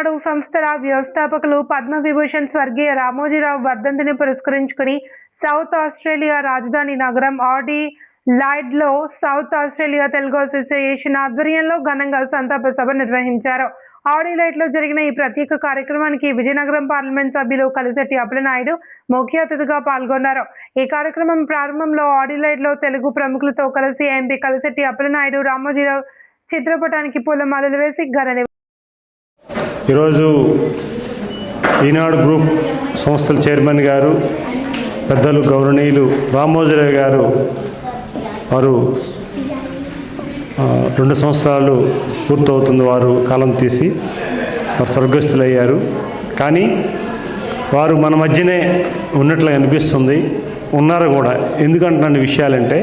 ఈనాడు సంస్థల వ్యవస్థాపకులు పద్మవిభూషణ్ స్వర్గీయ రామోజీరావు వర్ధంతిని పురస్కరించుకుని సౌత్ ఆస్ట్రేలియా రాజధాని నగరం ఆడిలైడ్లో సౌత్ ఆస్ట్రేలియా తెలుగు అసోసియేషన్ ఆధ్వర్యంలో ఘనంగా సంతాప సభ నిర్వహించారు. ఆడిలైడ్లో జరిగిన ఈ ప్రత్యేక కార్యక్రమానికి విజయనగరం పార్లమెంట్ సభ్యులు కలిశెట్టి అప్పలనాయుడు ముఖ్య అతిథిగా పాల్గొన్నారు. ఈ కార్యక్రమం ప్రారంభంలో ఆడిలైడ్లో తెలుగు ప్రముఖులతో కలిసి ఎంపీ కలిశెట్టి అప్పలనాయుడు రామోజీరావు చిత్రపటానికి పూలమాలలు వేసి ఘన ఈరోజు ఈనాడు గ్రూప్ సంస్థల చైర్మన్ గారు పెద్దలు గౌరవనీయులు రామోజీరావు గారు వారు 2 సంవత్సరాలు పూర్తవుతుంది వారు కాలం తీసి వారు స్వర్గస్థులయ్యారు. కానీ వారు మన మధ్యనే ఉన్నట్లుగా అనిపిస్తుంది, ఉన్నారు కూడా. ఎందుకంటున్న విషయాలంటే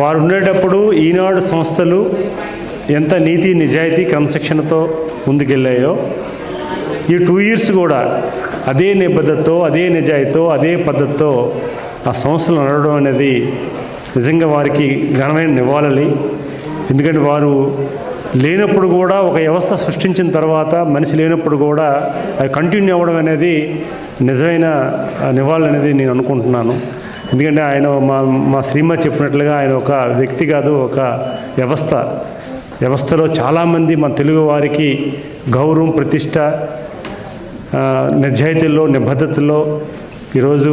వారు ఉండేటప్పుడు ఈనాడు సంస్థలు ఎంత నీతి నిజాయితీ క్రమశిక్షణతో ముందుకెళ్ళాయో ఈ 2 years కూడా అదే నిబద్ధతతో అదే నిజాయితీతో అదే పద్ధతితో ఆ సంస్థలు నడవడం అనేది నిజంగా వారికి ఘనమైన నివాళి. ఎందుకంటే వారు లేనప్పుడు కూడా ఒక వ్యవస్థ సృష్టించిన తర్వాత మనిషి లేనప్పుడు కూడా అది కంటిన్యూ అవ్వడం అనేది నిజమైన నివాళి అనేది నేను అనుకుంటున్నాను. ఎందుకంటే ఆయన మా శ్రీమతి చెప్పినట్లుగా ఆయన ఒక వ్యక్తి కాదు, ఒక వ్యవస్థలో చాలామంది మన తెలుగు వారికి గౌరవం ప్రతిష్ట నిజాయితీల్లో నిబద్ధతలో ఈరోజు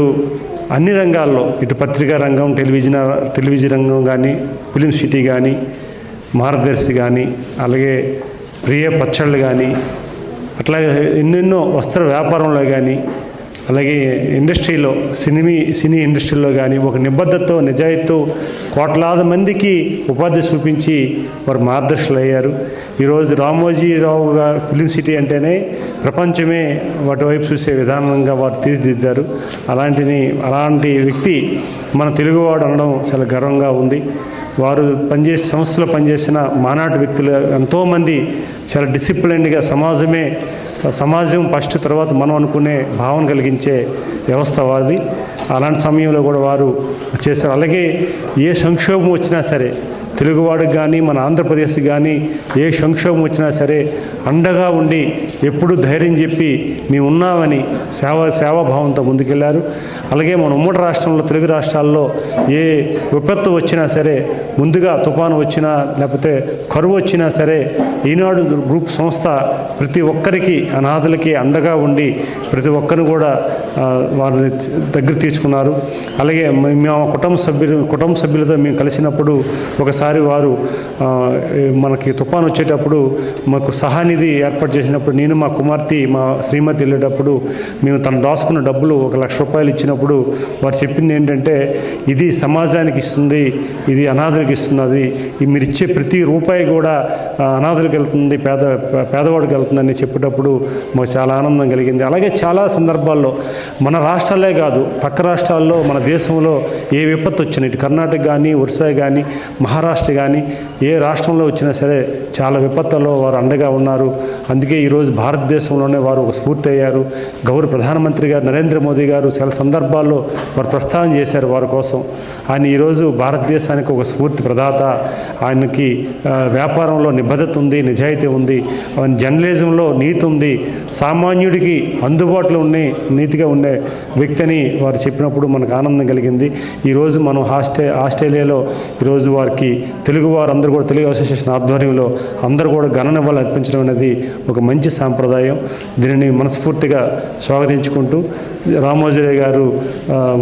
అన్ని రంగాల్లో ఇటు పత్రికా రంగం టెలివిజన్ రంగం కానీ ఫిలిం సిటీ కానీ మార్గదర్శి కానీ అలాగే ప్రియ పచ్చళ్ళు కానీ అట్లాగే ఎన్నెన్నో వస్త్ర వ్యాపారంలో కానీ అలాగే ఇండస్ట్రీలో సినీ ఇండస్ట్రీలో కానీ ఒక నిబద్ధతతో నిజాయితీతో కోట్లాది మందికి ఉపాధి చూపించి వారు మార్గదర్శులు అయ్యారు. ఈరోజు రామోజీరావు గారు ఫిలిం సిటీ అంటేనే ప్రపంచమే వాటి వైపు చూసే విధానంగా వారు తీర్చిదిద్దారు. అలాంటి వ్యక్తి మన తెలుగువాడు అనడం చాలా గర్వంగా ఉంది. వారు సంస్థలో పనిచేసిన మానాటి వ్యక్తులు ఎంతోమంది చాలా డిసిప్లిన్డ్గా సమాజం ఫస్ట్ తర్వాత మనం అనుకునే భావన కలిగించే వ్యవస్థ వారిది. అలాంటి సమయంలో కూడా వారు చేశారు. అలాగే ఏ సంక్షోభం వచ్చినా సరే తెలుగువాడికి కానీ మన ఆంధ్రప్రదేశ్కి కానీ ఏ సంక్షోభం వచ్చినా సరే అండగా ఉండి ఎప్పుడు ధైర్యం చెప్పి మేము ఉన్నామని సేవాభావంతో ముందుకెళ్లారు. అలాగే మన ఉమ్మడి రాష్ట్రంలో తెలుగు రాష్ట్రాల్లో ఏ విపత్తు వచ్చినా సరే ముందుగా తుఫాను వచ్చినా లేకపోతే కరువు వచ్చినా సరే ఈనాడు గ్రూప్ సంస్థ ప్రతి ఒక్కరికి అనాథలకి అండగా ఉండి ప్రతి ఒక్కరిని కూడా వారిని దగ్గర తీసుకున్నారు. అలాగే మేము కుటుంబ సభ్యులతో మేము కలిసినప్పుడు ఒకసారి వారు మనకి తుఫాను వచ్చేటప్పుడు మాకు సహానిధి ఏర్పాటు చేసినప్పుడు నేను మా కుమార్తె మా శ్రీమతి వెళ్ళేటప్పుడు మేము తను దాచుకున్న డబ్బులు 1 లక్ష రూపాయలు ఇచ్చినప్పుడు వారు చెప్పింది ఏంటంటే ఇది సమాజానికి ఇస్తుంది, ఇది అనాథులకు ఇస్తున్నది, మీరు ఇచ్చే ప్రతి రూపాయి కూడా అనాథులకు వెళ్తుంది, పేదవాడికి వెళ్తుందని చెప్పేటప్పుడు మాకు చాలా ఆనందం కలిగింది. అలాగే చాలా సందర్భాల్లో మన రాష్ట్రాలే కాదు పక్క రాష్ట్రాల్లో మన దేశంలో ఏ విపత్తు వచ్చినా ఇటు కర్ణాటక కానీ ఒరిస్సా కానీ మహారాష్ట్ర కానీ ఏ రాష్ట్రంలో వచ్చినా సరే చాలా విపత్తుల్లో వారు అండగా ఉన్నారు. అందుకే ఈరోజు భారతదేశంలోనే వారు ఒక స్ఫూర్తి అయ్యారు. గౌరవ ప్రధానమంత్రి గారు నరేంద్ర మోదీ గారు చాలా సందర్భాల్లో వారు ప్రస్తావన చేశారు వారి కోసం. ఆయన ఈరోజు భారతదేశానికి ఒక స్ఫూర్తి ప్రదాత. ఆయనకి వ్యాపారంలో నిబద్ధత ఉంది, నిజాయితీ ఉంది, జర్నలిజంలో నీతి ఉంది, సామాన్యుడికి అందుబాటులో నీతిగా ఉండే వ్యక్తి అని వారు చెప్పినప్పుడు మనకు ఆనందం కలిగింది. ఈరోజు మనం ఆస్ట్రేలియాలో ఈరోజు వారికి తెలుగు వారందరూ కూడా తెలుగు అసోసియేషన్ ఆధ్వర్యంలో అందరూ కూడా ఘన నివాళులు అర్పించడం అనేది ఒక మంచి సాంప్రదాయం. దీనిని మనస్ఫూర్తిగా స్వాగతించుకుంటూ రామోజీరావు గారు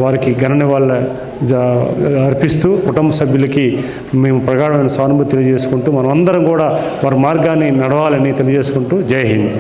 వారికి ఘన నివాళులు అర్పిస్తూ కుటుంబ సభ్యులకి మేము ప్రగాఢమైన సానుభూతి తెలియజేసుకుంటూ మనం అందరం కూడా వారి మార్గాన్ని నడవాలని తెలియజేసుకుంటూ జై హింద్.